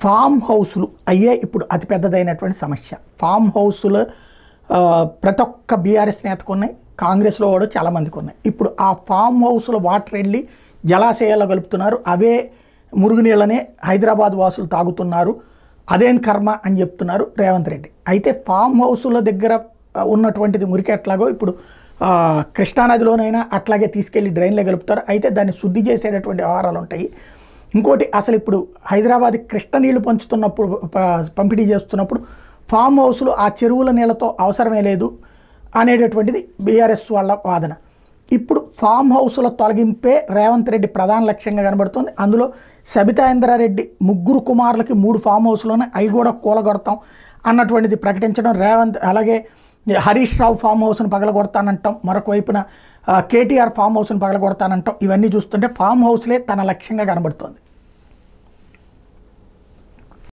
Form హౌస్లు అయ్యే ఇప్పుడు అతిపెద్దదైనటువంటి సమస్య. ఫామ్ హౌస్లు ప్రతి ఒక్క బీఆర్ఎస్ నేతకు ఉన్నాయి, కాంగ్రెస్లో కూడా చాలామందికి ఉన్నాయి. ఇప్పుడు ఆ ఫామ్ హౌస్లో వాటర్ వెళ్ళి జలాశయాల్లో కలుపుతున్నారు, అవే మురుగునీళ్ళనే హైదరాబాద్ వాసులు తాగుతున్నారు, అదేం కర్మ అని చెప్తున్నారు రేవంత్ రెడ్డి. అయితే ఫామ్ హౌస్ల దగ్గర ఉన్నటువంటిది మురికి ఎట్లాగో ఇప్పుడు కృష్ణానదిలోనైనా అట్లాగే తీసుకెళ్లి డ్రైన్లో కలుపుతారు. అయితే దాన్ని శుద్ధి చేసేటటువంటి వ్యవహారాలు ఉంటాయి. ఇంకోటి అసలు ఇప్పుడు హైదరాబాద్ కృష్ణ నీళ్లు పంచుతున్నప్పుడు పంపిణీ చేస్తున్నప్పుడు ఫామ్ హౌస్లు ఆ చెరువుల నీళ్ళతో అవసరమే లేదు అనేటటువంటిది బీఆర్ఎస్ వాళ్ళ వాదన. ఇప్పుడు ఫామ్ హౌస్ల తొలగింపే రేవంత్ రెడ్డి ప్రధాన లక్ష్యంగా కనబడుతుంది. అందులో సబితా ఇంద్రారెడ్డి 3 కుమారులకి 3 ఫామ్ హౌస్లోనే అవి కూడా కూలగొడతాం అన్నటువంటిది ప్రకటించడం రేవంత్. అలాగే హరీష్ రావు ఫామ్ హౌస్ను పగలగొడతానంటాం, మరొక వైపున కేటీఆర్ ఫామ్ హౌస్ను పగలగొడతానంటాం. ఇవన్నీ చూస్తుంటే ఫామ్ హౌస్లే తన లక్ష్యంగా కనబడుతుంది.